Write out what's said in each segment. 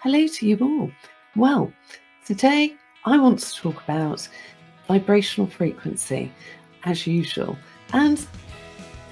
Hello to you all. Well, today I want to talk about vibrational frequency, as usual. And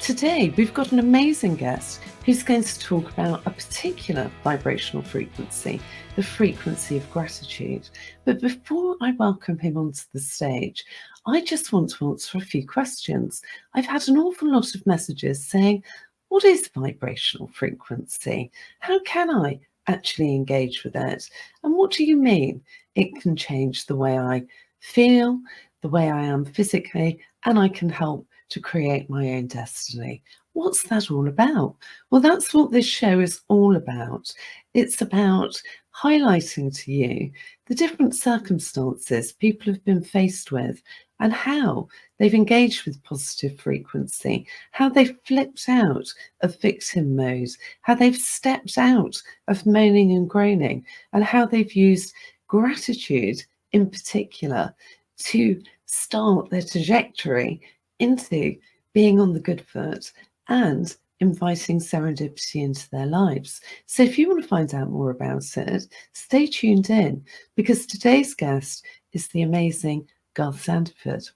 today we've got an amazing guest who's going to talk about a particular vibrational frequency, the frequency of gratitude. But before I welcome him onto the stage, I just want to answer a few questions. I've had an awful lot of messages saying, what is vibrational frequency? How can I actually engage with it? And what do you mean? It can change the way I feel, the way I am physically, and I can help to create my own destiny. What's that all about? Well, that's what this show is all about. It's about highlighting to you the different circumstances people have been faced with and how they've engaged with positive frequency, how they've flipped out of victim mode, how they've stepped out of moaning and groaning, and how they've used gratitude in particular to start their trajectory into being on the good foot and inviting serendipity into their lives. So if you want to find out more about it, stay tuned in, because today's guest is the amazing Garth Sandiford.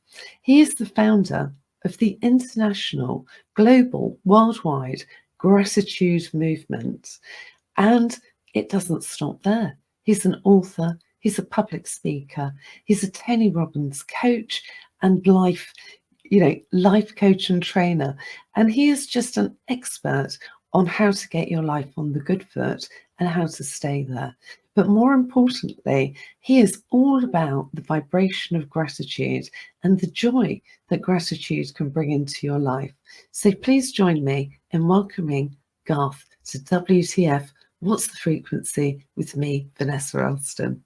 He is the founder of the international, global, worldwide gratitude movement. And it doesn't stop there. He's an author, he's a public speaker, he's a Tony Robbins coach and life coach and trainer. And he is just an expert on how to get your life on the good foot and how to stay there. But more importantly, he is all about the vibration of gratitude and the joy that gratitude can bring into your life. So please join me in welcoming Garth to WTF, What's the Frequency, with me, Vanessa Elston.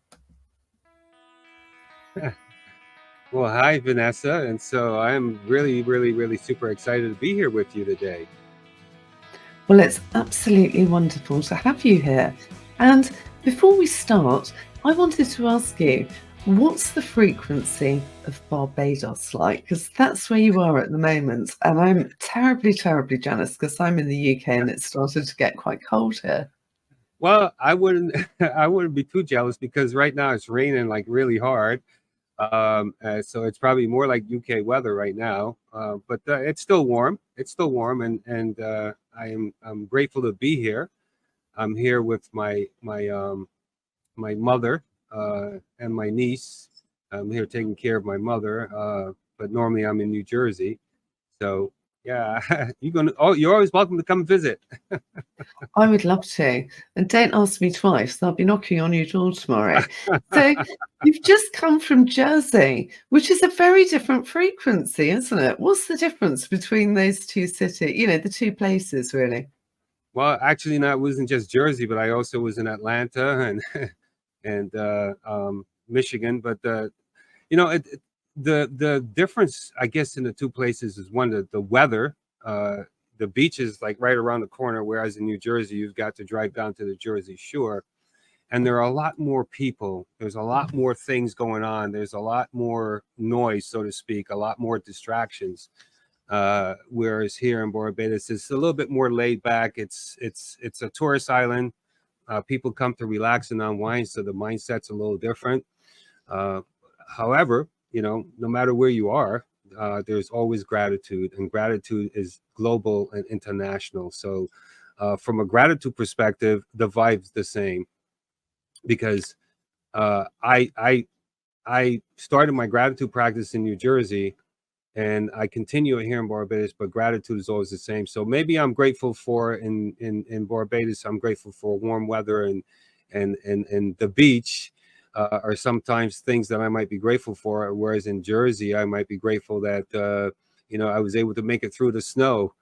Well, hi, Vanessa. And so I'm really super excited to be here with you today. Well, it's absolutely wonderful to have you here. And before we start, I wanted to ask you, what's the frequency of Barbados like? Because that's where you are at the moment. And I'm terribly jealous because I'm in the UK and it started to get quite cold here. Well, I wouldn't be too jealous because right now it's raining like really hard. So it's probably more like UK weather right now, but it's still warm. It's still warm, and I'm grateful to be here. I'm here with my mother and my niece. I'm here taking care of my mother, but normally I'm in New Jersey. So yeah, you're always welcome to come visit. I would love to. And don't ask me twice. I'll be knocking on your door tomorrow. So you've just come from Jersey, which is a very different frequency, isn't it? What's the difference between those two cities, the two places, really? Well, actually, no, it wasn't just Jersey, but I also was in Atlanta and Michigan. But the difference, I guess, in the two places is one, the weather. The beach is like right around the corner, whereas in New Jersey, you've got to drive down to the Jersey Shore. And there are a lot more people. There's a lot more things going on. There's a lot more noise, so to speak, a lot more distractions. Whereas here in Barbados, it's a little bit more laid back. It's a tourist island. People come to relax and unwind, so the mindset's a little different. However, no matter where you are, there's always gratitude, and gratitude is global and international. So from a gratitude perspective, the vibe's the same, because I started my gratitude practice in New Jersey, and I continue it here in Barbados, but gratitude is always the same. So maybe I'm grateful for in Barbados, I'm grateful for warm weather and the beach. Are sometimes things that I might be grateful for, whereas in Jersey, I might be grateful that I was able to make it through the snow,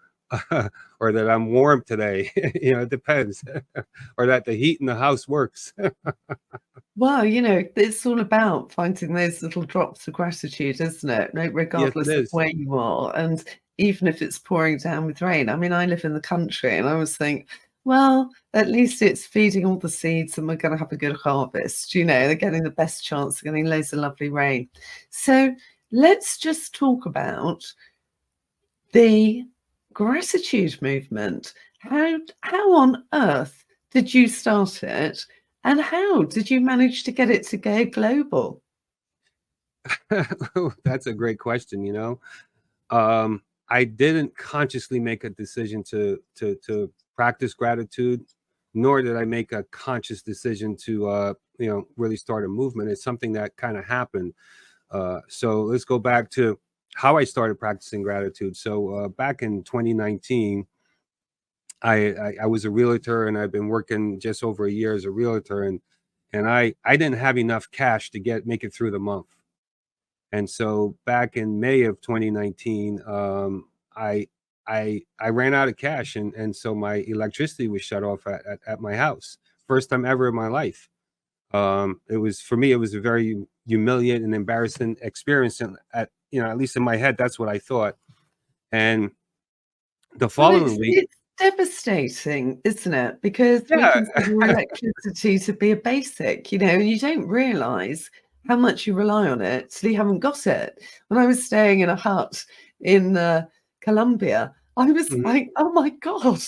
or that I'm warm today. It depends, or that the heat in the house works. Well, it's all about finding those little drops of gratitude, isn't it? Regardless Yes, of where you are, and even if it's pouring down with rain. I mean, I live in the country, and I was thinking, well, at least it's feeding all the seeds and we're going to have a good harvest. They're getting the best chance of getting loads of lovely rain. So let's just talk about the gratitude movement. How on earth did you start it? And how did you manage to get it to go global? That's a great question. I didn't consciously make a decision to practice gratitude, nor did I make a conscious decision to really start a movement. It's something that kind of happened. So let's go back to how I started practicing gratitude. So back in 2019, I was a realtor, and I've been working just over a year as a realtor, and I didn't have enough cash to make it through the month. And so back in May of 2019, I I ran out of cash, and so my electricity was shut off at my house. First time ever in my life. It was, for me, it was a very humiliating and embarrassing experience, and at least in my head, that's what I thought. And the Well, following week, it's devastating, isn't it? Because we yeah, consider electricity to be a basic, and you don't realise how much you rely on it till you haven't got it. When I was staying in a hut in Colombia, I was mhm, like, "Oh my God,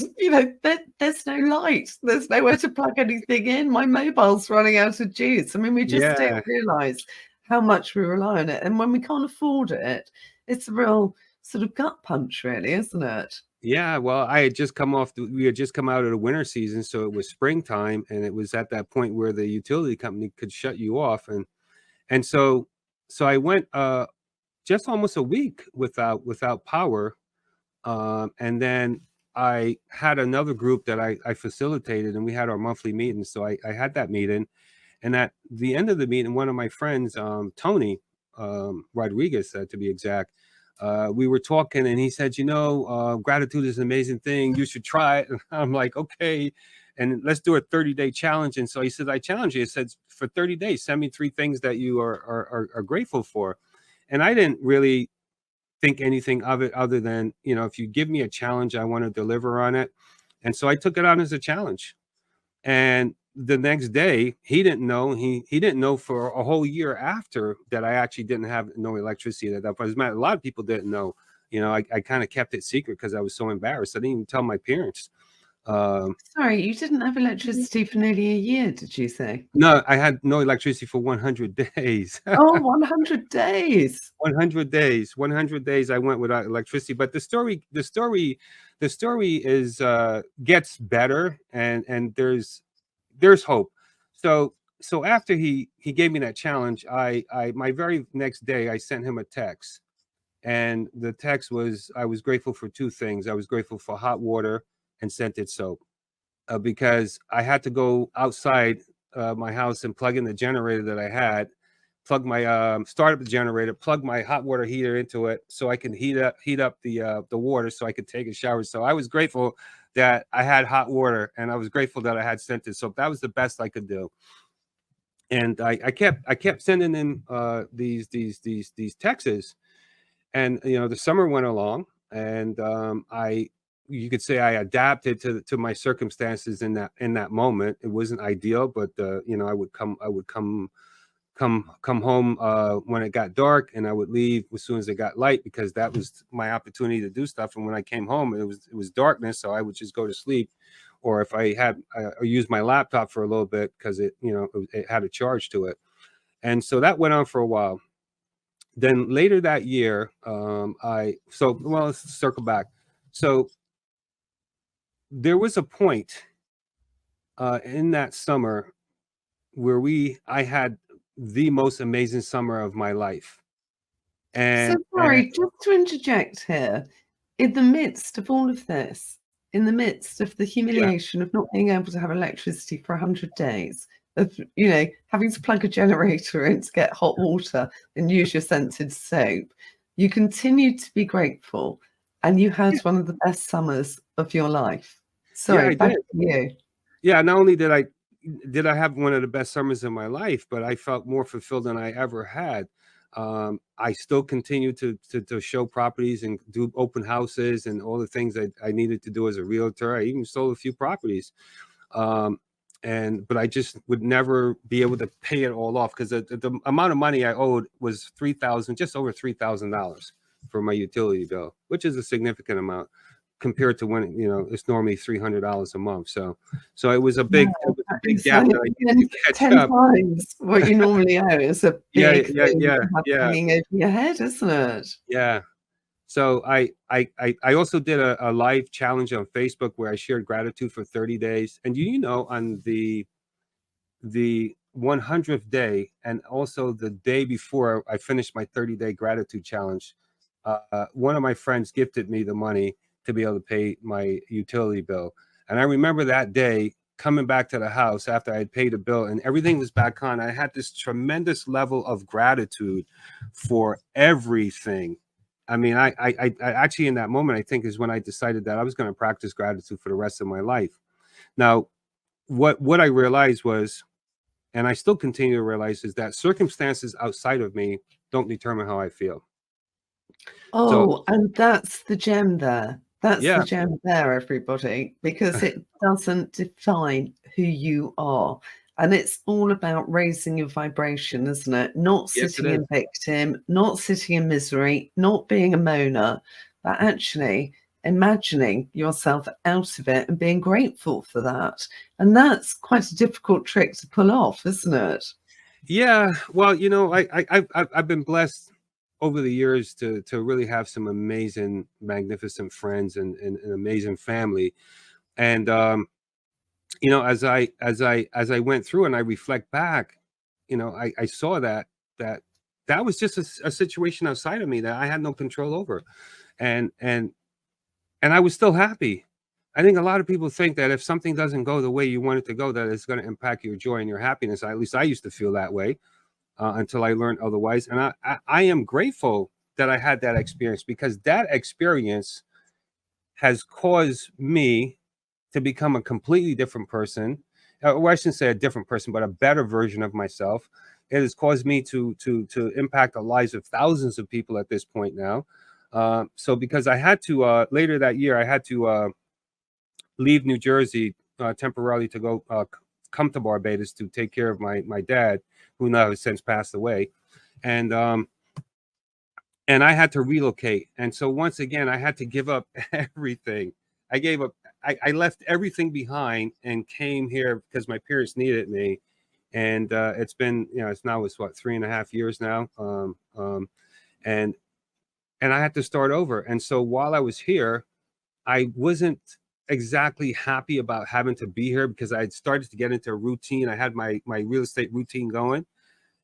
there's no light. There's nowhere to plug anything in. My mobile's running out of juice." I mean, we just don't yeah, realise how much we rely on it. And when we can't afford it, it's a real sort of gut punch, really, isn't it? yeah. Well, we had just come out of the winter season, so it was springtime, and it was at that point where the utility company could shut you off, and so I went just almost a week without power. And then I had another group that I facilitated, and we had our monthly meeting. So I had that meeting, and at the end of the meeting, one of my friends, Tony Rodriguez, to be exact, we were talking, and he said, gratitude is an amazing thing. You should try it. And I'm like, okay. And let's do a 30-day challenge. And so he said, I challenge you. He said, for 30 days, send me 3 things that you are grateful for. And I didn't really think anything of it other than, if you give me a challenge, I want to deliver on it. And so I took it on as a challenge. And the next day, he didn't know. He didn't know for a whole year after that I actually didn't have no electricity at that point. As a matter, a lot of people didn't know. I kind of kept it secret because I was so embarrassed. I didn't even tell my parents. Um, Sorry, you didn't have electricity for nearly a year, did you say? no, I had no electricity for 100 days. Oh, 100 days. 100 days. 100 days I went without electricity. But the story is gets better, and there's hope. So after he gave me that challenge, I my very next day I sent him a text. And the text was, I was grateful for 2 things. I was grateful for hot water and scented soap, because I had to go outside my house and plug in the generator that I had, plug my start up the generator, plug my hot water heater into it so I can heat up the water so I could take a shower. So I was grateful that I had hot water, and I was grateful that I had scented soap. That was the best I could do. And I kept sending in these texts, and the summer went along, and I you could say I adapted to my circumstances in that moment. It wasn't ideal, but I would come home when it got dark, and I would leave as soon as it got light, because that was my opportunity to do stuff. And when I came home, it was darkness, so I would just go to sleep, or if I had or use my laptop for a little bit, because it had a charge to it. And so that went on for a while. Then later that year, let's circle back. So there was a point in that summer where I had the most amazing summer of my life. So And sorry, just to interject here, in the midst of all of this, in the midst of the yeah, humiliation of not being able to have electricity for 100 days, of, having to plug a generator in to get hot water and use your scented soap, you continued to be grateful and you had yeah, one of the best summers of your life. yeah, Sorry, I back did. to you. Yeah, not only did I have one of the best summers in my life, but I felt more fulfilled than I ever had. I still continue to show properties and do open houses and all the things I needed to do as a realtor. I even sold a few properties. Um, but I just would never be able to pay it all off, because the amount of money I owed was just over $3,000 for my utility bill, which is a significant amount compared to when it's normally $300 a month. So it was a Yeah, big big So gap that I need to catch 10 up. times what you normally owe is a Yeah, big yeah, thing yeah, to have yeah, hanging over your head, isn't it? yeah. So I also did a live challenge on Facebook where I shared gratitude for 30 days. And you know, on the 100th day and also the day before I finished my 30-day gratitude challenge, one of my friends gifted me the money to be able to pay my utility bill. And I remember that day coming back to the house after I had paid a bill and everything was back on. I had this tremendous level of gratitude for everything. I mean, I actually in that moment, I think is when I decided that I was going to practice gratitude for the rest of my life. Now, what I realized was, and I still continue to realize, is that circumstances outside of me don't determine how I feel. So Oh, and that's the gem there. That's the yeah, gem there, everybody, because it doesn't define who you are. And it's all about raising your vibration, isn't it? Not yes, it sitting is. in victim, not sitting in misery, not being a moaner, but actually imagining yourself out of it and being grateful for that. And that's quite a difficult trick to pull off, isn't it? Yeah, well, you know, I've been blessed over the years to really have some amazing, magnificent friends and an amazing family. And you know, as I went through and I reflect back, you know, I saw that that was just a situation outside of me that I had no control over, and and and I was still happy. I think a lot of people think that if something doesn't go the way you want it to go, that it's going to impact your joy and your happiness. At least I used to feel that way until I learned otherwise. And I am grateful that I had that experience because that experience has caused me to become a completely different person. Or I shouldn't say a different person, but a better version of myself. It has caused me to impact the lives of thousands of people at this point now. So because I had to later that year, I had to leave New Jersey temporarily to go come to Barbados to take care of my dad, who now has since passed away, and and I had to relocate. And so once again, I had to give up everything. I gave up. I left everything behind and came here because my parents needed me. And it's been, you know, it's now it's what 3.5 years now, and and I had to start over. And so while I was here, I wasn't exactly happy about having to be here because I had started to get into a routine. I had my real estate routine going,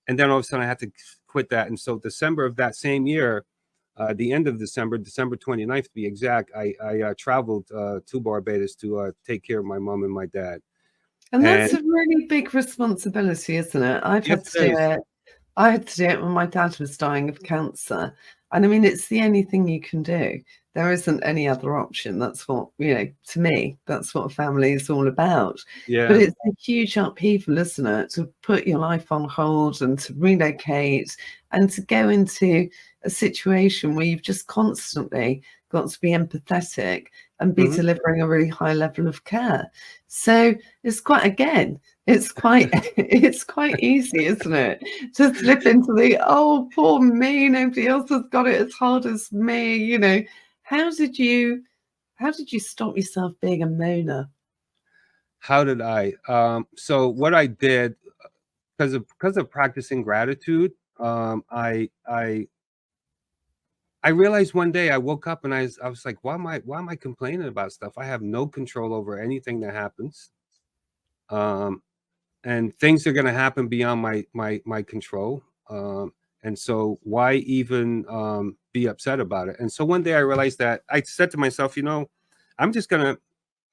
and then all of a sudden I had to quit that. And so December of that same year, the end of December, December 29th to be exact, I traveled to Barbados to take care of my mom and my dad. And And that's a really big responsibility, isn't it? I've yes, had to it do is. it. I had to do it when my dad was dying of cancer. And I mean, it's the only thing you can do. There isn't any other option. That's what, to me, that's what a family is all about. But Yeah. it's a huge upheaval, isn't it? To put your life on hold and to relocate and to go into a situation where you've just constantly got to be empathetic and be Hmm. delivering a really high level of care. So it's quite, again, it's quite it's quite easy, isn't it, to slip into the, "Oh, poor me, nobody else has got it as hard as me," How did you stop yourself being a moaner? How did I? So what I did because of practicing gratitude, I realized one day I woke up and I was like, why am I complaining about stuff? I have no control over anything that happens. Um, and things are going to happen beyond my control. And so why even be upset about it? And so one day I realized that I said to myself, you know, I'm just going to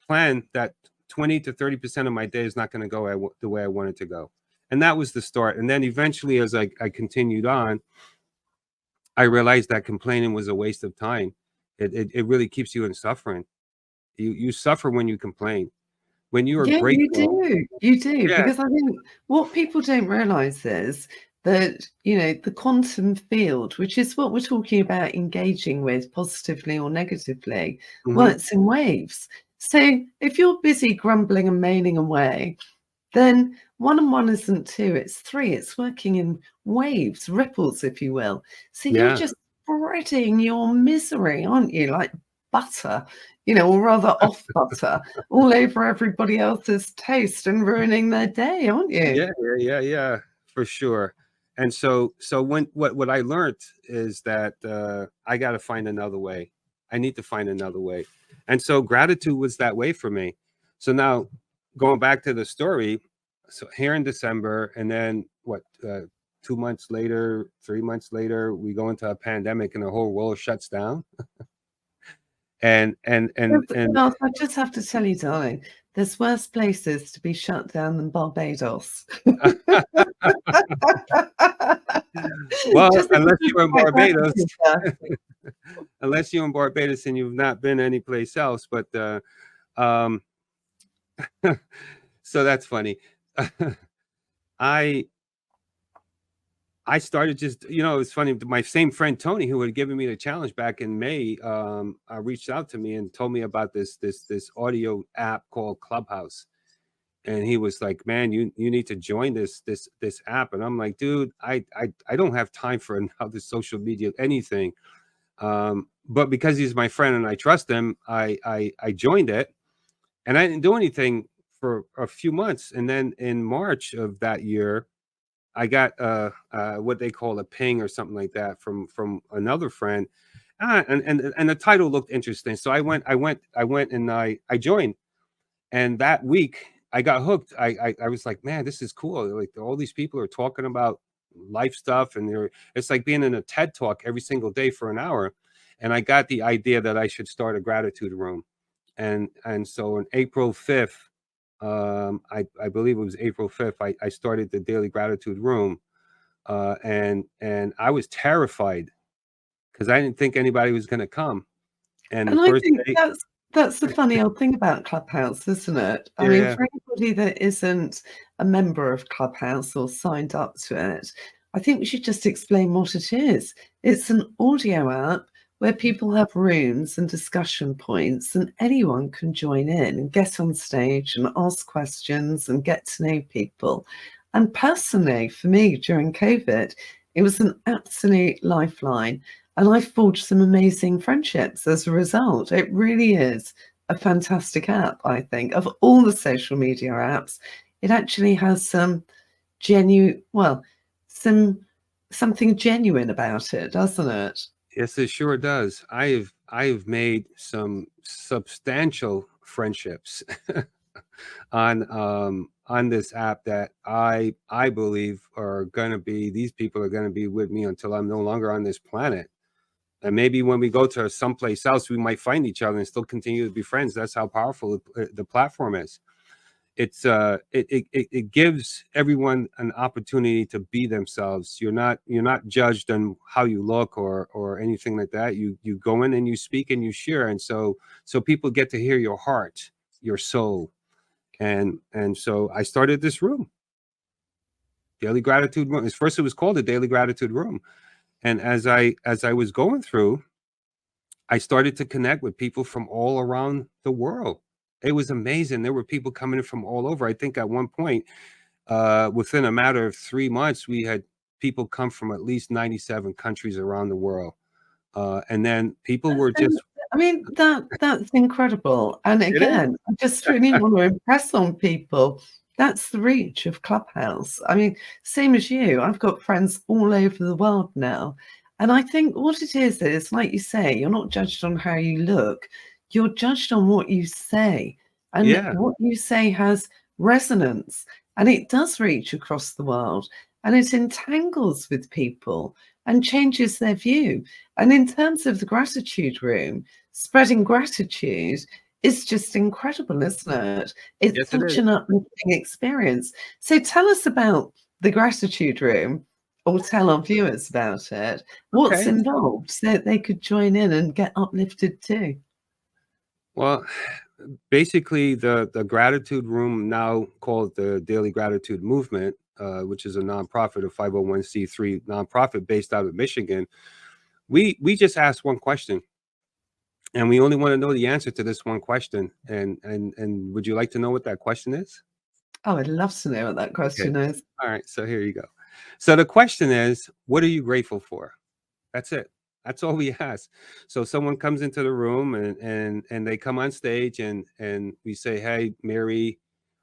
plan that 20 to 30% of my day is not going to go the way I want it to go. And that was the start. And then eventually, as I continued on, I realized that complaining was a waste of time. It really keeps you in suffering. You suffer when you complain. When you are Yeah, you grateful, do. You do, yeah, because I think what people don't realize is that, the quantum field, which is what we're talking about engaging with positively or negatively, mhm, works in waves. So if you're busy grumbling and moaning away, then 1 and 1 isn't 2, it's 3. It's working in waves, ripples, if you will. So you're yeah, just spreading your misery, aren't you? Like butter, or rather off butter, all over everybody else's taste and ruining their day, aren't you? Yeah, for sure. And so what I learned is that I got to find another way. I need to find another way. And so gratitude was that way for me. So now going back to the story, so here in December, and then 2 months later, 3 months later, we go into a pandemic and the whole world shuts down. And Well, I just have to tell you, darling, there's worse places to be shut down than Barbados. well, Just unless you're in like Barbados, that. unless you're in Barbados and you've not been anyplace else, but um, so that's funny. I started just, it's funny. My same friend Tony, who had given me the challenge back in May, reached out to me and told me about this audio app called Clubhouse. And he was like, "Man, you need to join this app." And I'm like, "Dude, I don't have time for another social media anything." But because he's my friend and I trust him, I joined it, and I didn't do anything for a few months. And then in March of that year, I got what they call a ping or something like that from another friend, and the title looked interesting. So I went and I joined, and that week I got hooked. I was like, man, this is cool. Like all these people are talking about life stuff, and it's like being in a TED talk every single day for an hour. And I got the idea that I should start a gratitude room, and so on April 5th, I believe it was April 5th, I started the daily gratitude room, and I was terrified because I didn't think anybody was going to come. And the And I first think day, that's the funny old thing about Clubhouse, isn't it? I mean, yeah, for anybody that isn't a member of Clubhouse or signed up to it, I think we should just explain what it is. It's an audio app where people have rooms and discussion points, and anyone can join in and get on stage and ask questions and get to know people. And personally, for me, during COVID, it was an absolute lifeline. And I forged some amazing friendships as a result. It really is a fantastic app, I think. Of all the social media apps, it actually has some something genuine about it, doesn't it? yes, it sure does. I have made some substantial friendships on this app that I believe are going to be, these people are going to be with me until I'm no longer on this planet. And maybe when we go to someplace else, we might find each other and still continue to be friends. That's how powerful the platform is. It gives everyone an opportunity to be themselves. You're not judged on how you look or anything like that. You go in and you speak and you share, and so people get to hear your heart, your soul. And so I started this room, Daily Gratitude Room. First it was called the Daily Gratitude Room. And as I was going through, I started to connect with people from all around the world. It was amazing. There were people coming in from all over. I think at one point, within a matter of 3 months, we had people come from at least 97 countries around the world. And then people were And, just, I mean, that's incredible. And it is. again, I just really want to impress on people, that's the reach of Clubhouse. I mean, same as you, I've got friends all over the world now. And I think what it is, like you say, you're not judged on how you look, you're judged on what you say. And Yeah, what you say has resonance, and it does reach across the world, and it entangles with people and changes their view. And in terms of the gratitude room, spreading gratitude is just incredible, isn't it? It's yes, it such is. an uplifting experience. So tell us about the gratitude room, or tell our viewers about it. What's Okay. involved so that they could join in and get uplifted too? Well, basically, the gratitude room, now called the Daily Gratitude Movement, which is a nonprofit, a 501c3 nonprofit based out of Michigan. We just ask one question, and we only want to know the answer to this one question. And would you like to know what that question is? Oh, I'd love to know what that Okay. question is. All right. So here you go. So the question is, what are you grateful for? That's it. That's all we ask. So someone comes into the room and they come on stage and we say, "Hey, Mary,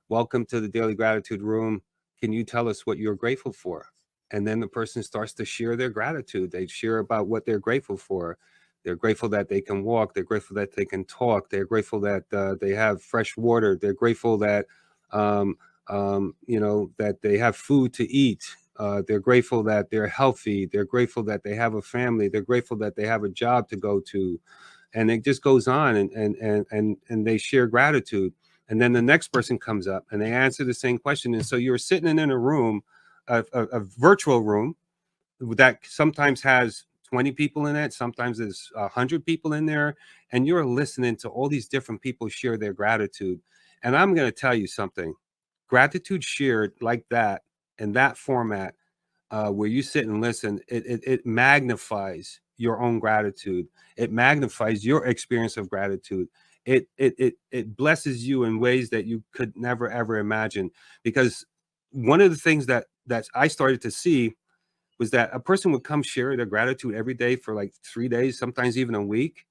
welcome to the Daily Gratitude Room. Can you tell us what you're grateful for?" And then the person starts to share their gratitude. They share about what they're grateful for. They're grateful that they can walk. They're grateful that they can talk. They're grateful that they have fresh water. They're grateful that um, that they have food to eat. They're grateful that they're healthy. They're grateful that they have a family. They're grateful that they have a job to go to, and it just goes on. And they share gratitude. And then the next person comes up and they answer the same question. And so you're sitting in a room, a virtual room that sometimes has 20 people in it. Sometimes there's 100 people in there, and you're listening to all these different people share their gratitude. And I'm going to tell you something. Gratitude shared like that in that format, where you sit and listen, it magnifies your own gratitude. It magnifies your experience of gratitude. It blesses you in ways that you could never ever imagine. Because one of the things that I started to see was that a person would come share their gratitude every day for like 3 days, sometimes even a week,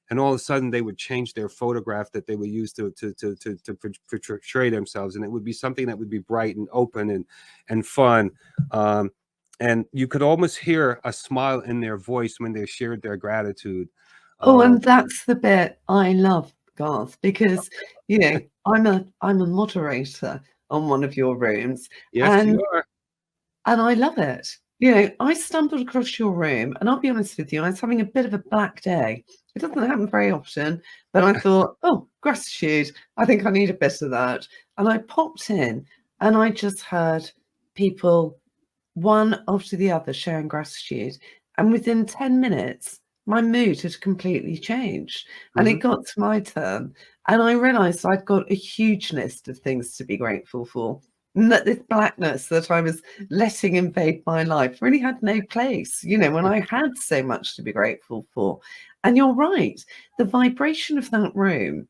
and all of a sudden they would change their photograph that they would use to portray themselves, and it would be something that would be bright and open and fun. And you could almost hear a smile in their voice when they shared their gratitude. Oh, Um, and that's the bit I love, Garth, because I'm a moderator on one of your rooms, yes, and you are. I love it. I stumbled across your room, and I'll be honest with you, I was having a bit of a black day. It doesn't happen very often, but I thought, oh, gratitude. I think I need a bit of that. And I popped in, and I just heard people one after the other sharing gratitude. And within 10 minutes, my mood had completely changed. And it Mhm. got to my turn. And I realized I'd got a huge list of things to be grateful for. And that this blackness that I was letting invade my life really had no place, when I had so much to be grateful for. And you're right, the vibration of that room,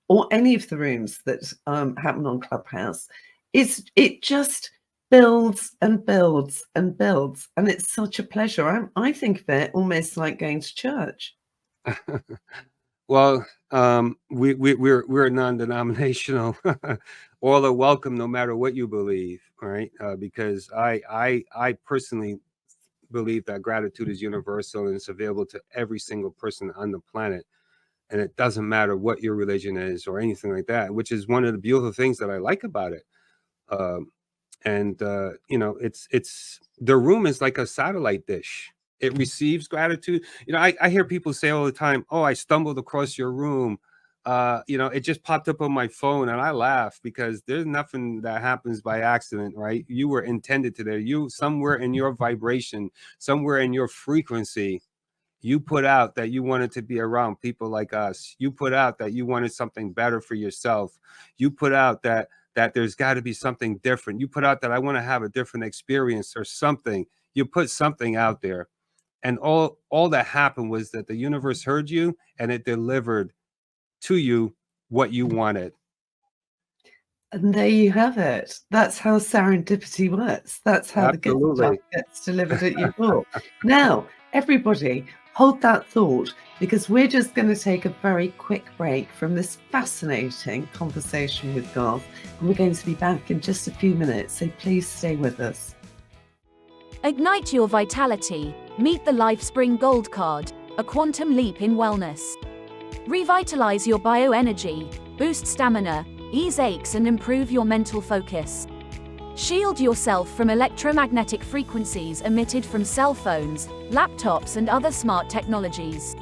or any of the rooms that happen on Clubhouse, it just builds and builds and builds, and it's such a pleasure. I think of it almost like going to church. Well, we're non-denominational. All are welcome, no matter what you believe, right? Because I personally believe that gratitude is universal and it's available to every single person on the planet, and it doesn't matter what your religion is or anything like that. Which is one of the beautiful things that I like about it. Um, and it's the room is like a satellite dish. It receives gratitude. I hear people say all the time, "Oh, I stumbled across your room, it just popped up on my phone," and I laugh because there's nothing that happens by accident, right? You were intended to there. You, somewhere in your vibration, somewhere in your frequency, you put out that you wanted to be around people like us. You put out that you wanted something better for yourself. You put out that there's got to be something different. You put out that I want to have a different experience or something. You put something out there. And all that happened was that the universe heard you and it delivered to you what you wanted. And there you have it. That's how serendipity works. That's how the good stuff Absolutely. gets delivered at your door. Now, everybody, hold that thought, because we're just going to take a very quick break from this fascinating conversation with Garth, and we're going to be back in just a few minutes, so please stay with us. Ignite your vitality. Meet the LifeSpring Gold Card, a quantum leap in wellness. Revitalize your bioenergy, boost stamina, ease aches and improve your mental focus. Shield yourself from electromagnetic frequencies emitted from cell phones, laptops and other smart technologies.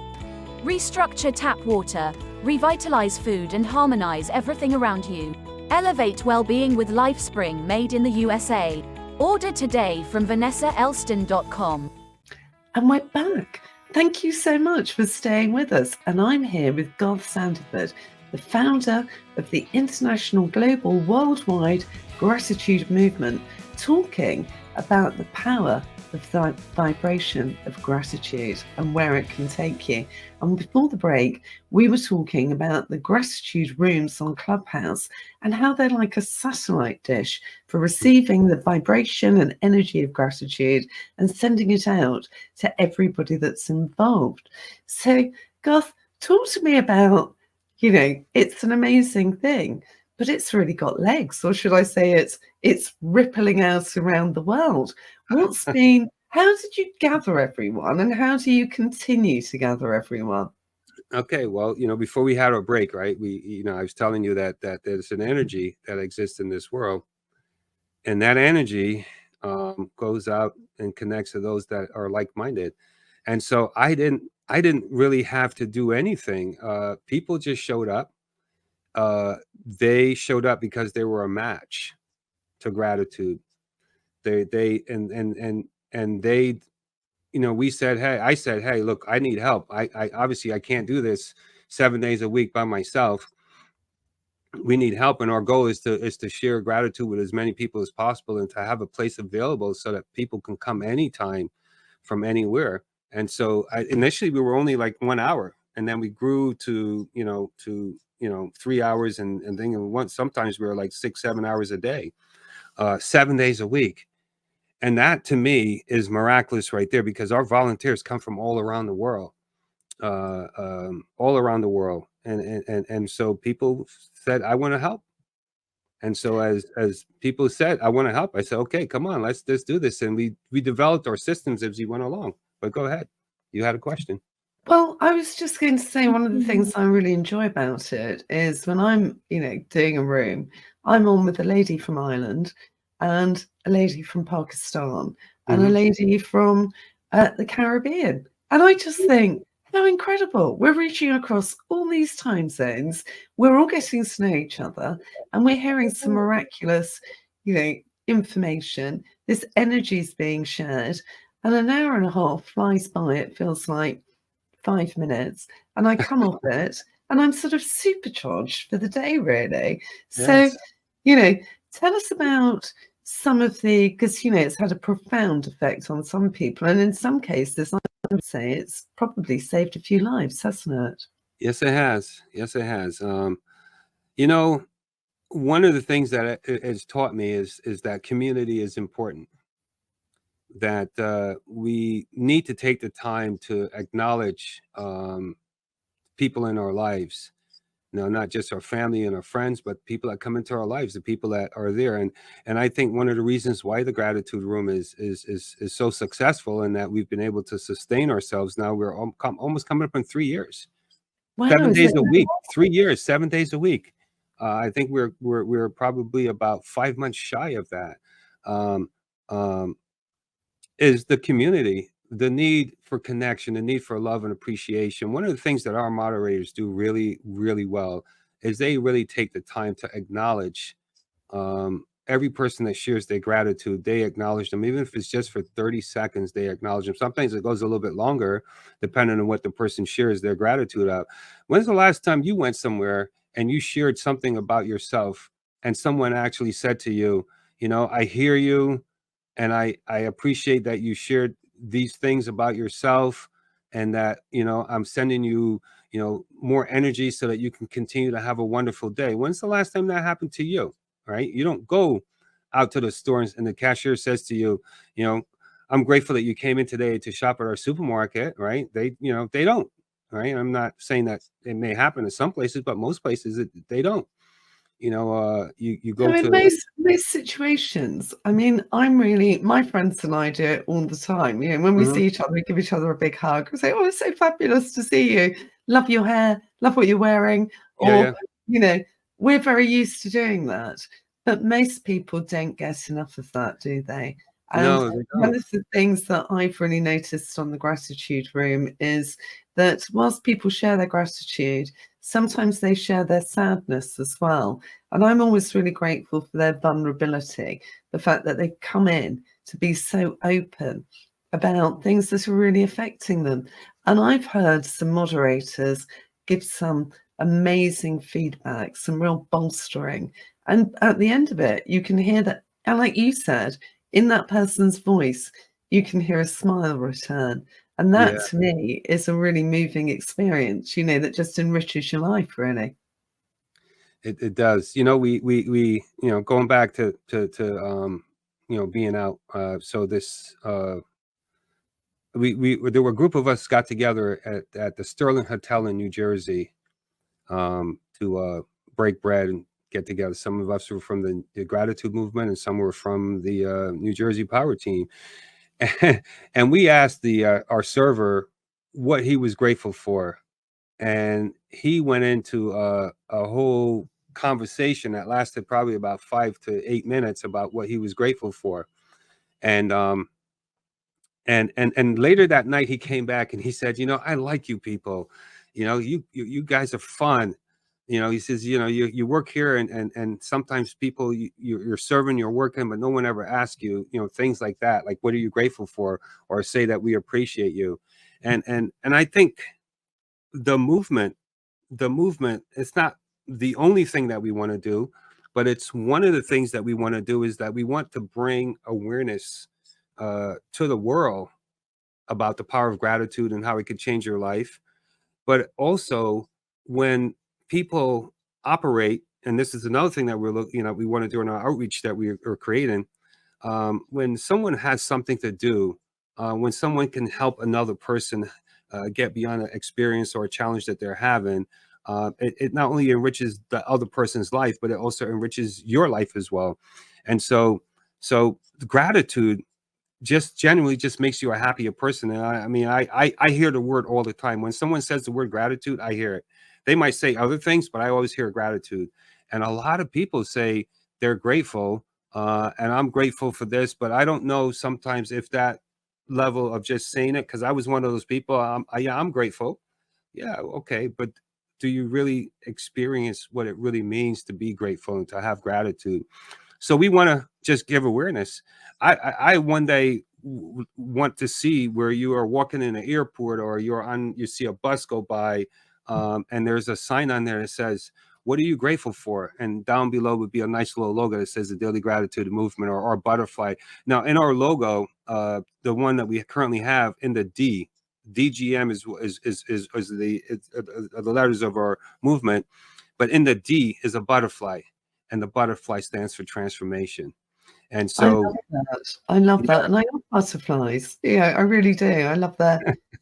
Restructure tap water, revitalize food and harmonize everything around you. Elevate well-being with LifeSpring, made in the USA. Order today from vanessaelston.com. And we're back. Thank you so much for staying with us. And I'm here with Garth Sandiford, the founder of the international, global, worldwide gratitude movement, talking about the power the vibration of gratitude and where it can take you. And before the break, we were talking about the gratitude rooms on Clubhouse and how they're like a satellite dish for receiving the vibration and energy of gratitude and sending it out to everybody that's involved. So, Garth, talk to me about, it's an amazing thing, but it's really got legs, or should I say it's rippling out around the world. How did you gather everyone, and how do you continue to gather everyone? Okay, well, before we had our break, right? I was telling you that there's an energy that exists in this world, and that energy goes out and connects to those that are like-minded. And so I didn't really have to do anything. People just showed up. They showed up because they were a match to gratitude. They and they, we said, hey, I said, hey, look, I need help. I obviously I can't do this 7 days a week by myself. We need help, and our goal is to share gratitude with as many people as possible, and to have a place available so that people can come anytime from anywhere. And so initially we were only like 1 hour, and then we grew to 3 hours, and then sometimes we were like 6-7 hours a day, 7 days a week. And that to me is miraculous right there, because our volunteers come from all around the world, all around the world. And so people said, I want to help. And so as people said, I want to help, I said, okay, come on, let's do this. And we developed our systems as we went along. But go ahead. You had a question. Well, I was just going to say, one of the things I really enjoy about it is when I'm, doing a room, I'm on with a lady from Ireland and a lady from Pakistan and a lady from the Caribbean. And I just think, how incredible. We're reaching across all these time zones. We're all getting to know each other, and we're hearing some miraculous, information. This energy is being shared, and an hour and a half flies by. It feels like 5 minutes, and I come off it and I'm sort of supercharged for the day, really. Yes. So, tell us about some of because, it's had a profound effect on some people. And in some cases, I would say it's probably saved a few lives, hasn't it? Yes, it has. Yes, it has. One of the things that it has taught me is that community is important, that we need to take the time to acknowledge people in our lives. Not just our family and our friends, but people that come into our lives, the people that are there. And I think one of the reasons why the gratitude room is so successful, and that we've been able to sustain ourselves now, we're almost coming up in 3 years. Wow, 7 days a week, 3 years, 7 days a week. I think we're probably about 5 months shy of that. Is the community, the need for connection, the need for love and appreciation. One of the things that our moderators do really, really well is they really take the time to acknowledge every person that shares their gratitude. They acknowledge them, even if it's just for 30 seconds, they acknowledge them. Sometimes it goes a little bit longer, depending on what the person shares their gratitude of. When's the last time you went somewhere and you shared something about yourself, and someone actually said to you, I hear you, and I appreciate that you shared these things about yourself, and that, I'm sending you, more energy so that you can continue to have a wonderful day. When's the last time that happened to you? Right? You don't go out to the stores and the cashier says to you, I'm grateful that you came in today to shop at our supermarket, right? They don't, right? I'm not saying that it may happen in some places, but most places they don't. You go in to most situations, my friends and I do it all the time. When we see each other, we give each other a big hug. We say, oh, it's so fabulous to see you. Love your hair, love what you're wearing. Or, we're very used to doing that. But most people don't get enough of that, do they? And No, they one don't. of the things that I've really noticed on the gratitude room is that whilst people share their gratitude, sometimes they share their sadness as well. And I'm always really grateful for their vulnerability, the fact that they come in to be so open about things that are really affecting them. And I've heard some moderators give some amazing feedback, some real bolstering. And at the end of it, you can hear that, and like you said, in that person's voice, you can hear a smile return. And that Yeah, to me is a really moving experience, that just enriches your life, really. it does. We going back to being out. So this we there were a group of us got together at the Sterling Hotel in New Jersey to break bread and get together. Some of us were from the gratitude movement, and some were from the New Jersey Power Team. And we asked our server what he was grateful for, and he went into a whole conversation that lasted probably about 5 to 8 minutes about what he was grateful for. And later that night he came back and he said, I like you people. You guys are fun. He says, you work here, and sometimes people you're serving, you're working, but no one ever asks you, things like that, like what are you grateful for, or say that we appreciate you. And I think the movement it's not the only thing that we want to do, but it's one of the things that we want to do, is that we want to bring awareness to the world about the power of gratitude and how it could change your life. But also, when people operate, and this is another thing that we're looking, we want to do in our outreach that we are creating. When someone has something to do, when someone can help another person get beyond an experience or a challenge that they're having, it not only enriches the other person's life, but it also enriches your life as well. And so gratitude just genuinely just makes you a happier person. And I mean, I hear the word all the time. When someone says the word gratitude, I hear it. They might say other things, but I always hear gratitude. And a lot of people say they're grateful, and I'm grateful for this, but I don't know sometimes if that level of just saying it, because I was one of those people. Yeah, I'm grateful. Yeah, okay, but do you really experience what it really means to be grateful and to have gratitude? So we want to just give awareness. I one day want to see where you are walking in an airport, or you see a bus go by, and there's a sign on there that says, "What are you grateful for?" And down below would be a nice little logo that says the Daily Gratitude Movement, or butterfly. Now, in our logo, the one that we currently have in the DGM is the letters of our movement, but in the D is a butterfly, and the butterfly stands for transformation. And I so, love that. I love yeah, that. And I love butterflies. Yeah, I really do. I love that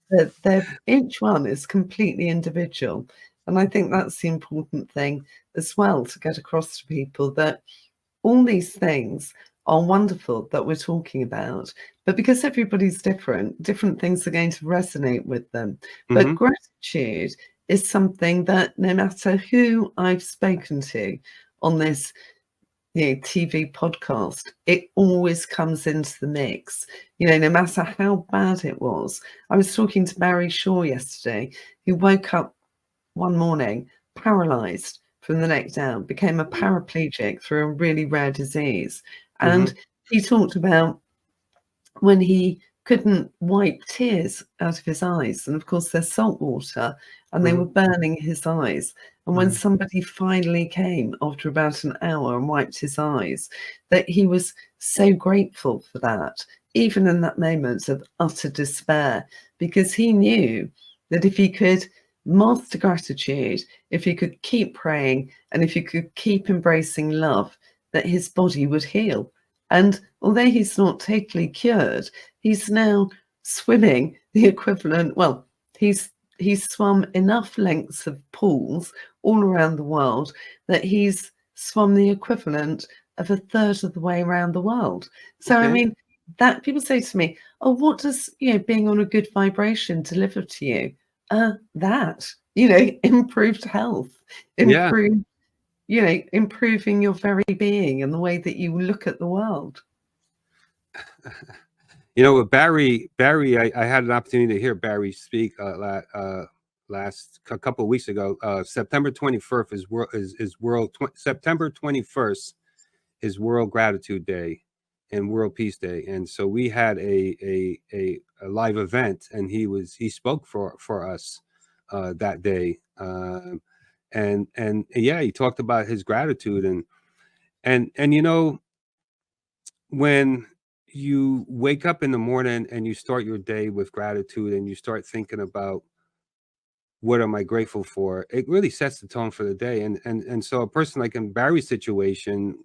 they're each one is completely individual. And I think that's the important thing as well, to get across to people that all these things are wonderful that we're talking about, but because everybody's different things are going to resonate with them. But mhm, gratitude is something that no matter who I've spoken to on this TV podcast, it always comes into the mix. No matter how bad it was. I was talking to Barry Shaw yesterday, who woke up one morning paralyzed from the neck down, became a paraplegic through a really rare disease. mhm, And he talked about when he couldn't wipe tears out of his eyes. And of course, there's salt water, and they were mhm, burning his eyes. And when mhm. somebody finally came after about an hour and wiped his eyes, that he was so grateful for that, even in that moment of utter despair, because he knew that if he could master gratitude, if he could keep praying, and if he could keep embracing love, that his body would heal. And although he's not totally cured, he's now swimming the equivalent. Well, he's swum enough lengths of pools all around the world that he's swum the equivalent of a third of the way around the world. So I Okay. mean, that people say to me, "Oh, what does being on a good vibration deliver to you?" That improved health, Yeah. improved improving your very being and the way that you look at the world. With Barry, I had an opportunity to hear Barry speak last a couple of weeks ago. September 21st September 21st is World Gratitude Day and World Peace Day, and so we had a live event, and he spoke for us that day, and yeah, he talked about his gratitude, and when you wake up in the morning and you start your day with gratitude, and you start thinking about what am I grateful for, it really sets the tone for the day. And so a person like in Barry's situation,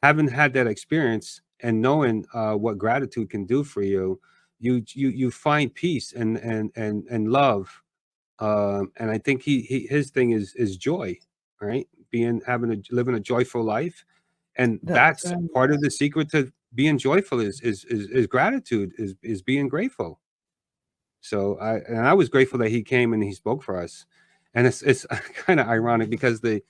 having had that experience and knowing what gratitude can do for you, you find peace and love. And I think his thing is joy, right? Living a joyful life, and That's that's right. part of the secret to being joyful is gratitude, is being grateful. So I was grateful that he came and he spoke for us, and it's kind of ironic because the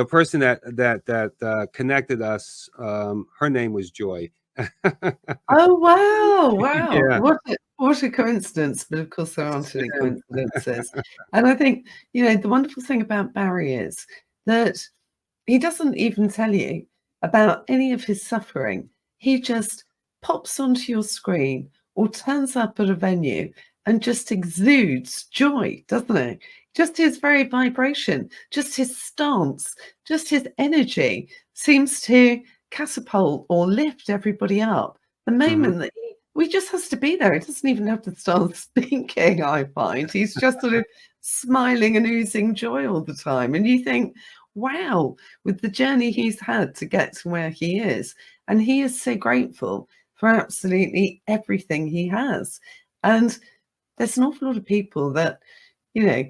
person that connected us, her name was Joy. Oh, wow, wow. Yeah. What a coincidence, but of course there aren't any coincidences. And I think, the wonderful thing about Barry is that he doesn't even tell you about any of his suffering. He just pops onto your screen or turns up at a venue and just exudes joy, doesn't he? Just his very vibration, just his stance, just his energy seems to catapult or lift everybody up. The Mhm. moment that he just has to be there. He doesn't even have to start speaking, I find. He's just sort of smiling and oozing joy all the time. And you think, wow, with the journey he's had to get to where he is. And he is so grateful for absolutely everything he has. And there's an awful lot of people that, you know,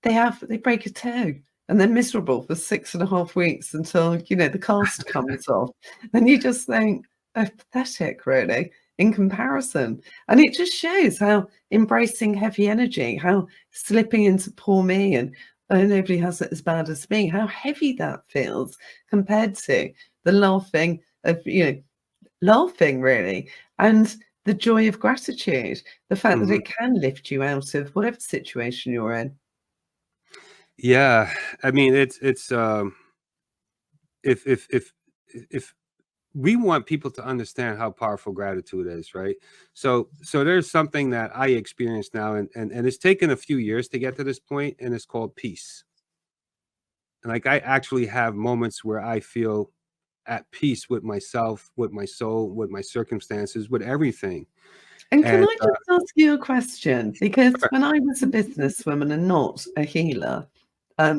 they break a toe and they're miserable for 6.5 weeks until, the cast comes off. And you just think, oh, pathetic, really, in comparison. And it just shows how embracing heavy energy, how slipping into poor me and oh, nobody has it as bad as me, how heavy that feels compared to the laughing of, laughing really. And the joy of gratitude, the fact that Mhm. it can lift you out of whatever situation you're in. Yeah, I mean, it's if we want people to understand how powerful gratitude is, right? So there's something that I experience now, and it's taken a few years to get to this point, and it's called peace. And like I actually have moments where I feel at peace with myself, with my soul, with my circumstances, with everything. And can And I just ask you a question? Because sure. when I was a businesswoman and not a healer,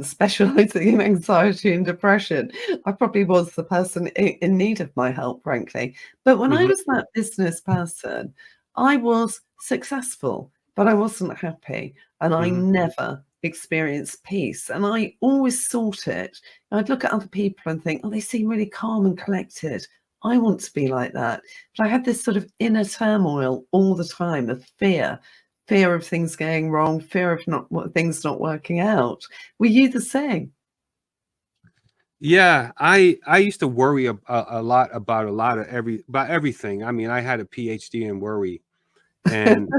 specializing in anxiety and depression, I probably was the person in need of my help, frankly. But when I Mhm, was that business person, I was successful, but I wasn't happy, and I mhm. never experienced peace. And I always sought it. I'd look at other people and think, oh, they seem really calm and collected. I want to be like that. But I had this sort of inner turmoil all the time of fear of things going wrong, fear of things not working out. Were you the same? Yeah, I used to worry a lot about about everything. I mean, I had a PhD in worry, and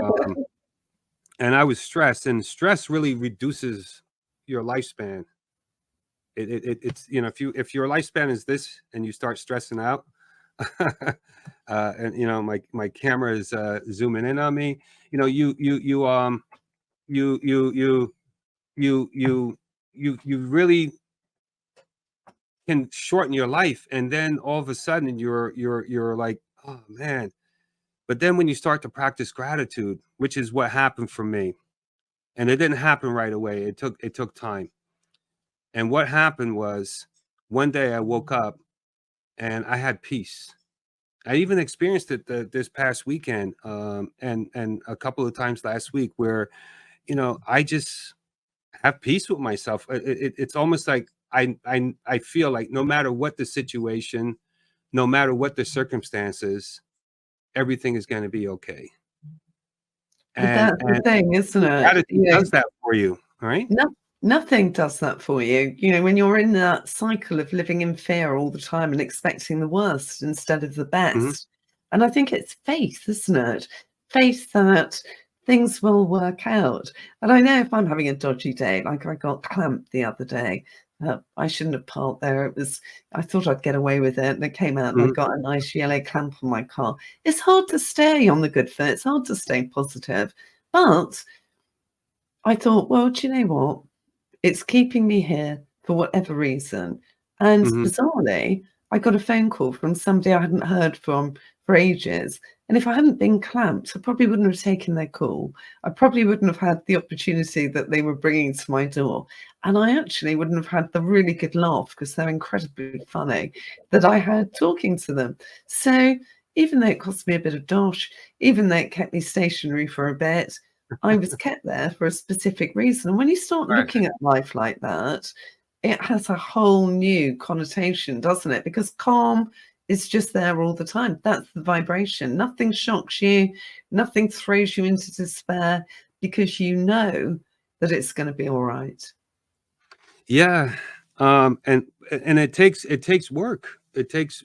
and I was stressed, and stress really reduces your lifespan. It's if your lifespan is this and you start stressing out, and my camera is zooming in on me. You you you you you you really can shorten your life, and then all of a sudden you're like, oh man. But then when you start to practice gratitude, which is what happened for me, and it didn't happen right away, it took time. And what happened was, one day I woke up and I had peace. I even experienced it this past weekend, and a couple of times last week, where I just have peace with myself. It's almost like I feel like no matter what the situation, no matter what the circumstances, everything is going to be okay. But And that's the thing, isn't it? gratitude does that for you, right? No, nothing does that for you. When you're in that cycle of living in fear all the time and expecting the worst instead of the Mhm, best. And I think it's faith, isn't it? Faith that things will work out. And I know if I'm having a dodgy day, like I got clamped the other day, I shouldn't have parked there. I thought I'd get away with it, and it came out and I mhm. got a nice yellow clamp on my car. It's hard to stay on the good foot. It's hard to stay positive. But I thought, well, do you know what? It's keeping me here for whatever reason. And Mhm. bizarrely, I got a phone call from somebody I hadn't heard from for ages. And if I hadn't been clamped, I probably wouldn't have taken their call. I probably wouldn't have had the opportunity that they were bringing to my door. And I actually wouldn't have had the really good laugh, because they're incredibly funny, that I had talking to them. So even though it cost me a bit of dosh, even though it kept me stationary for a bit, I was kept there for a specific reason. And when you start Right. looking at life like that, it has a whole new connotation, doesn't it? Because calm is just there all the time. That's the vibration. Nothing shocks you, nothing throws you into despair, because you know that it's going to be all right. Yeah. And it takes work. It takes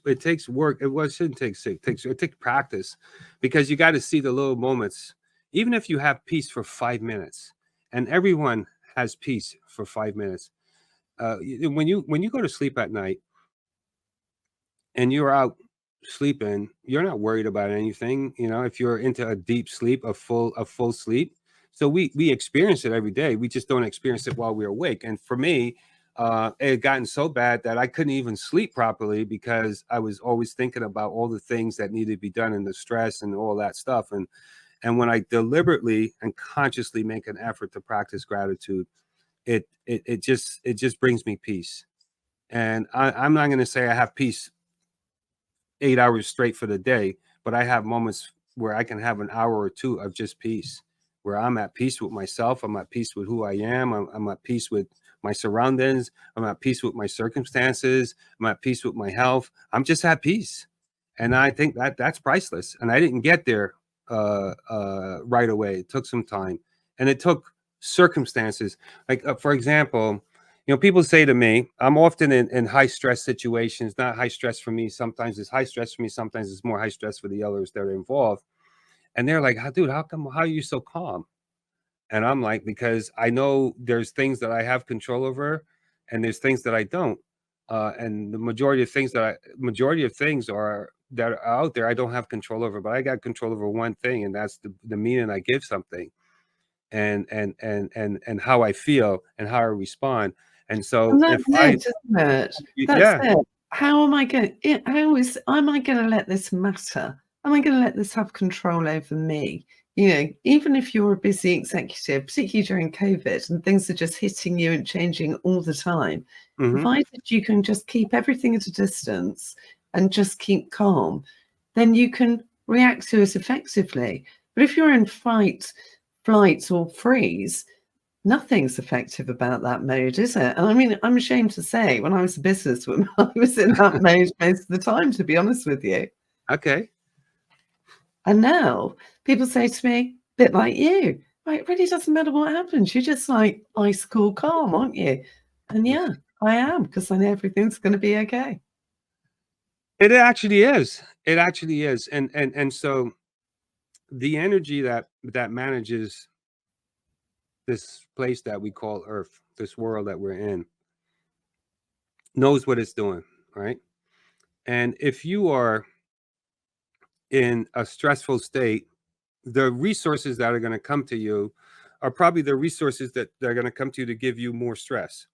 work. It shouldn't take sick. It takes practice, because you got to see the little moments. Even if you have peace for 5 minutes, and everyone has peace for 5 minutes. When you go to sleep at night and you're out sleeping, you're not worried about anything. If you're into a deep sleep, a full sleep. So we experience it every day. We just don't experience it while we're awake. And for me, it had gotten so bad that I couldn't even sleep properly, because I was always thinking about all the things that needed to be done, and the stress and all that stuff. And when I deliberately and consciously make an effort to practice gratitude, it just brings me peace. And I'm not going to say I have peace 8 hours straight for the day, but I have moments where I can have an hour or two of just peace, where I'm at peace with myself. I'm at peace with who I am. I'm at peace with my surroundings. I'm at peace with my circumstances. I'm at peace with my health. I'm just at peace. And I think that's priceless. And I didn't get there right away. It took some time, and it took circumstances. Like, for example, people say to me, I'm often in high stress situations. Not high stress for me. Sometimes it's high stress for me. Sometimes it's more high stress for the others that are involved. And they're like, dude, how are you so calm? And I'm like, because I know there's things that I have control over, and there's things that I don't. And the majority of things that are out there, I don't have control over, but I got control over one thing, and that's the meaning I give something, and how I feel and how I respond. And so And if that's it, isn't it? That's yeah, it. How am I going? Am I going to let this matter? Am I going to let this have control over me? Even if you're a busy executive, particularly during COVID, and things are just hitting you and changing all the time, provided you can just keep everything at a distance and just keep calm, then you can react to it effectively. But if you're in fight, flight, or freeze, nothing's effective about that mode, is it? And I mean, I'm ashamed to say, when I was a businesswoman, I was in that mode most of the time, to be honest with you. okay. And now people say to me, a bit like you, right, it really doesn't matter what happens. You're just like ice cool calm, aren't you? And yeah, I am, because I know everything's going to be okay. It actually is. It actually is. And so the energy that manages this place that we call Earth, this world that we're in, knows what it's doing, right? And if you are in a stressful state, the resources that are going to come to you are probably the resources that are going to come to you to give you more stress.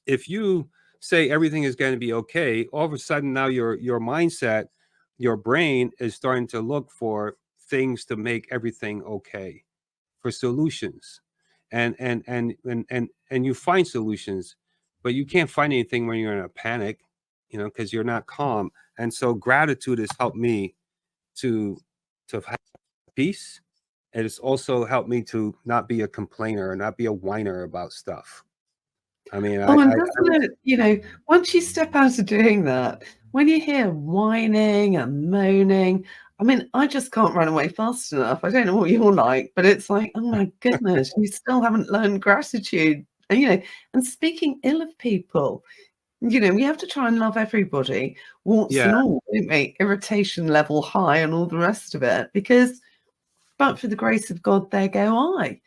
If you say everything is going to be okay, all of a sudden now your mindset, your brain is starting to look for things to make everything okay, for solutions. And you find solutions, but you can't find anything when you're in a panic, because you're not calm. And so gratitude has helped me to have peace. And it's also helped me to not be a complainer or not be a whiner about stuff. I mean, And doesn't it, once you step out of doing that, when you hear whining and moaning, I mean, I just can't run away fast enough. I don't know what you're like, but it's like, oh my goodness, you still haven't learned gratitude. And speaking ill of people, we have to try and love everybody, warts and all, don't we? Irritation level high and all the rest of it, because but for the grace of God, there go I.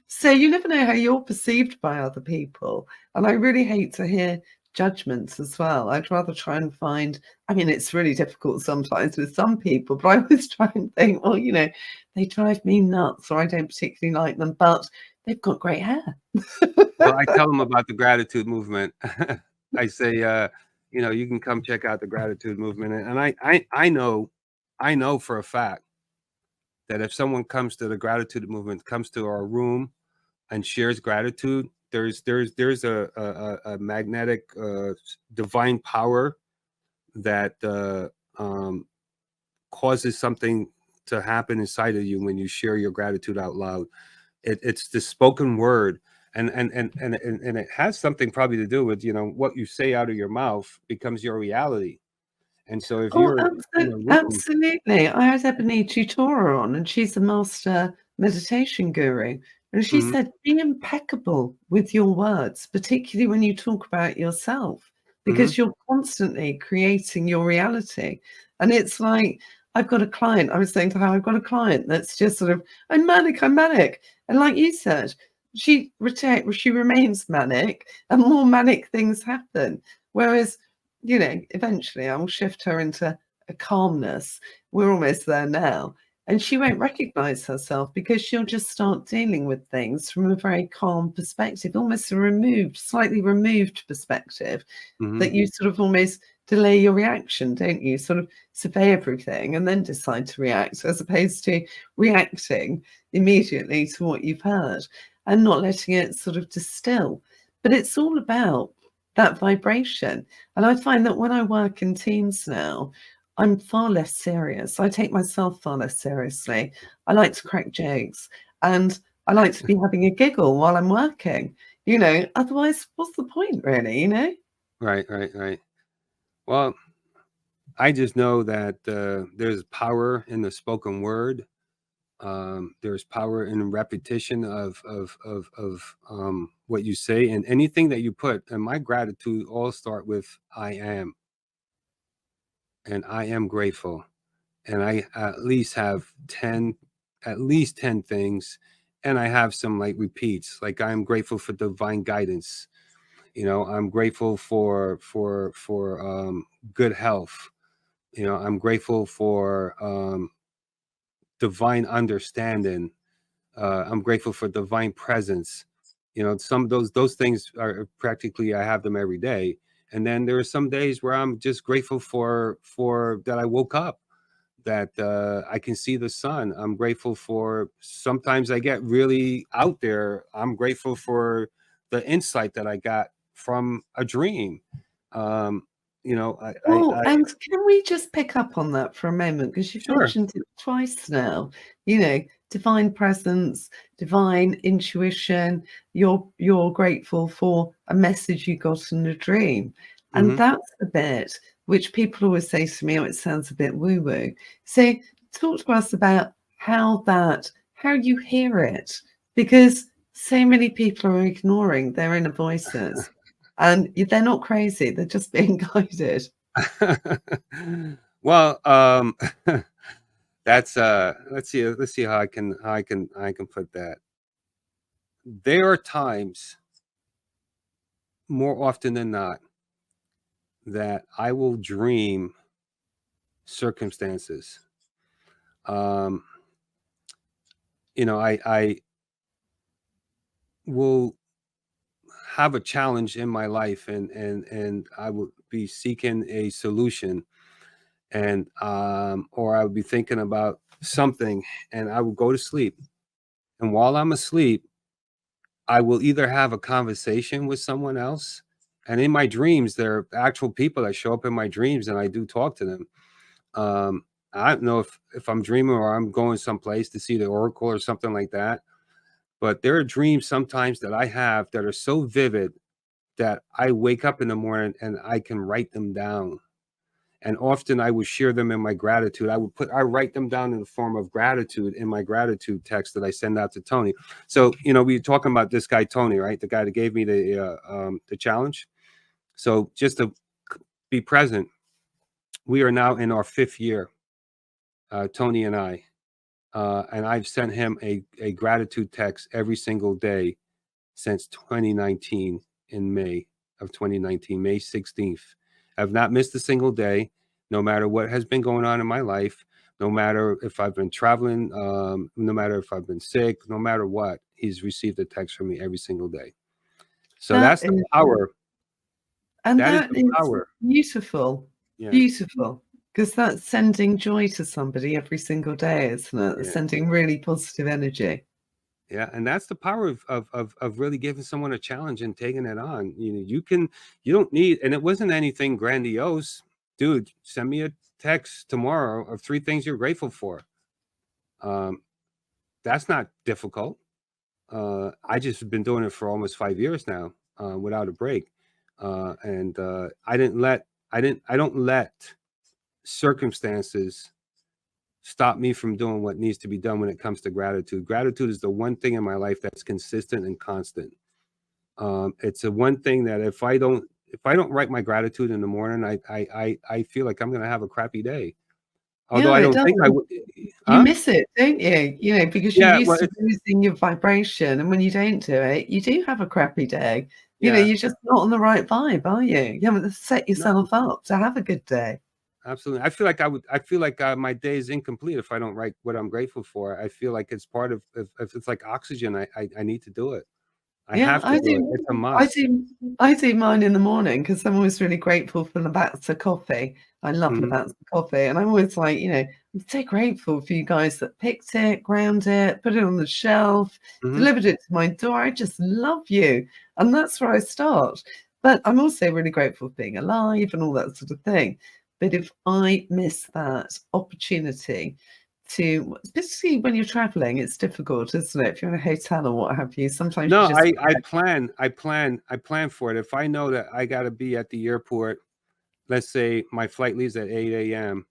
So you never know how you're perceived by other people. And I really hate to hear judgments as well. I'd rather try and find, I mean, it's really difficult sometimes with some people, but I always try and think, well, they drive me nuts, or I don't particularly like them, but they've got great hair. Well, I tell them about the gratitude movement. I say, you know, you can come check out the gratitude movement. And I know for a fact that if someone comes to the gratitude movement, comes to our room and shares gratitude, there's a magnetic divine power that causes something to happen inside of you when you share your gratitude out loud. It's the spoken word, and it has something probably to do with, you know, what you say out of your mouth becomes your reality. And so if Oh, you're in a room, absolutely. I had Ebony Tutora on, and she's a master meditation guru. And she Mhm, said, be impeccable with your words, particularly when you talk about yourself, mhm, because you're constantly creating your reality. And it's like, I've got a client, I was saying to her, I've got a client that's just sort of, I'm manic, I'm manic. And like you said, she remains manic, and more manic things happen. Whereas, you know, eventually I will shift her into a calmness. We're almost there now. And she won't recognize herself because she'll just start dealing with things from a very calm perspective, almost a slightly removed perspective, mhm. that you sort of almost delay your reaction, don't you? Sort of survey everything and then decide to react, as opposed to reacting immediately to what you've heard and not letting it sort of distill. But it's all about that vibration. And I find that when I work in teams now, I'm far less serious. I take myself far less seriously. I like to crack jokes, and I like to be having a giggle while I'm working. You know, otherwise, what's the point, really? You know? Right. Well, I just know that there's power in the spoken word. There's power in repetition of what you say, and anything that you put. And my gratitude all start with I am, and I am grateful, and I at least have 10 things, and I have some like repeats, like I'm grateful for divine guidance. You know, I'm grateful for good health. You know, I'm grateful for divine understanding. I'm grateful for divine presence. You know, some of those things are practically, I have them every day. And then there are some days where I'm just grateful for that I woke up, that I can see the sun. I'm grateful for, sometimes I get really out there. I'm grateful for the insight that I got from a dream. Um, you know, Well, and can we just pick up on that for a moment? Because you've sure. mentioned it twice now, you know, divine presence, divine intuition. You're grateful for a message you got in a dream. And Hmm. that's the bit which people always say to me, oh, it sounds a bit woo-woo. So talk to us about how you hear it, because so many people are ignoring their inner voices. And they're not crazy, they're just being guided. Well, that's let's see how I can put that. There are times, more often than not, that I will dream circumstances. Um, you know, I will have a challenge in my life, and I will be seeking a solution, and or I would be thinking about something, and I will go to sleep. And while I'm asleep, I will either have a conversation with someone else, and in my dreams, there are actual people that show up in my dreams, and I do talk to them. Um, I don't know if I'm dreaming or I'm going someplace to see the oracle or something like that. But there are dreams sometimes that I have that are so vivid that I wake up in the morning and I can write them down. And often I would share them in my gratitude. I write them down in the form of gratitude in my gratitude text that I send out to Tony. So, you know, we were talking about this guy, Tony, right? The guy that gave me the challenge. So just to be present, we are now in our 5th year, Tony and I. And I've sent him a gratitude text every single day since 2019, in May of 2019, May 16th. I've not missed a single day, no matter what has been going on in my life, no matter if I've been traveling, no matter if I've been sick, no matter what, he's received a text from me every single day. So That that's the is power. And That is that the is power. beautiful, Yeah. beautiful, because that's sending joy to somebody every single day, isn't it? Yeah. Sending really positive energy. Yeah, and that's the power of really giving someone a challenge and taking it on. You don't need, and it wasn't anything grandiose. Dude, send me a text tomorrow of 3 things you're grateful for. That's not difficult. I just been doing it for almost 5 years now, without a break. And I don't let circumstances stop me from doing what needs to be done when it comes to gratitude. Gratitude is the one thing in my life that's consistent and constant. It's the one thing that if I don't write my gratitude in the morning, I feel like I'm going to have a crappy day. Although Yeah, I it don't does. think I would. You miss it, don't you? Because you're Yeah, used well, to boosting your vibration, and when you don't do it, you do have a crappy day. yeah, You're just not on the right vibe, are you? You haven't set yourself up to have a good day. absolutely. I feel like my day is incomplete if I don't write what I'm grateful for. I feel like it's part of, if it's like oxygen. I need to do it. I Yeah, have to do it. It's a I must. do mine in the morning because I'm always really grateful for Lavazza coffee. I love Mhm. Lavazza coffee, and I'm always like, I'm so grateful for you guys that picked it, ground it, put it on the shelf, Mhm. delivered it to my door. I just love you, and that's where I start. But I'm also really grateful for being alive and all that sort of thing. But if I miss that opportunity to, especially when you're traveling, it's difficult, isn't it? If you're in a hotel or what have you, sometimes you No, just I plan for it. If I know that I got to be at the airport, let's say my flight leaves at 8 a.m.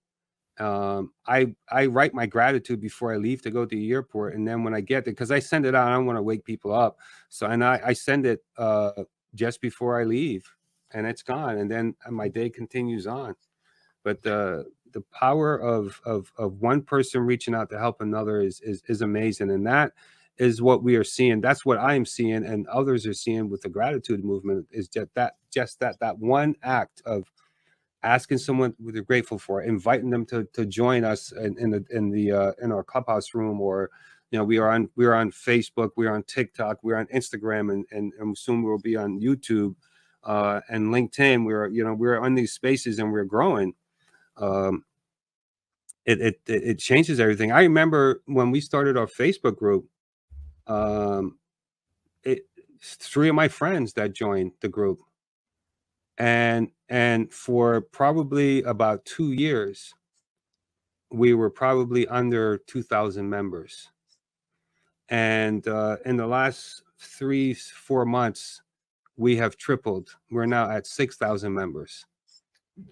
I write my gratitude before I leave to go to the airport, and then when I get there, because I send it out, I don't want to wake people up, so and I send it just before I leave, and it's gone, and then my day continues on. But the power of one person reaching out to help another is amazing, and that is what we are seeing. That's what I am seeing, and others are seeing with the gratitude movement. Is just that one act of asking someone what they're grateful for, inviting them to join us in our clubhouse room, or we are on Facebook, we are on TikTok, we're on Instagram, and soon we'll be on YouTube and LinkedIn. We're on these spaces and we're growing. It changes everything. I remember when we started our Facebook group, it 3 of my friends that joined the group, and for probably about 2 years we were probably under 2,000 members, and in the last 3-4 months we have tripled. We're now at 6,000 members.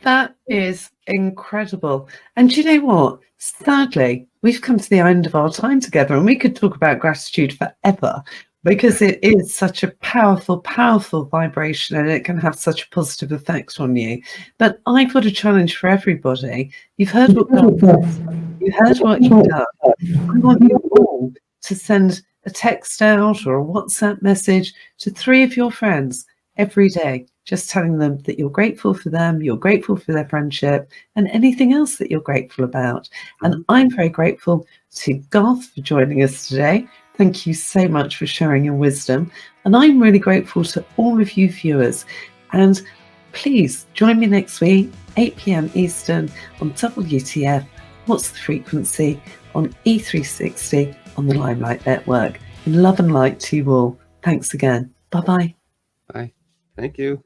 That is incredible. And do you know what? Sadly, we've come to the end of our time together, and we could talk about gratitude forever because it is such a powerful, powerful vibration, and it can have such a positive effect on you. But I've got a challenge for everybody. You've heard what God does. You heard what He does. I want you all to send a text out or a WhatsApp message to 3 of your friends every day, just telling them that you're grateful for them, you're grateful for their friendship, and anything else that you're grateful about. And I'm very grateful to Garth for joining us today. Thank you so much for sharing your wisdom. And I'm really grateful to all of you viewers. And please join me next week, 8 p.m. Eastern on WTF, What's the Frequency, on E360 on the Limelight Network. And love and light to you all. Thanks again. Bye-bye. Bye. Thank you.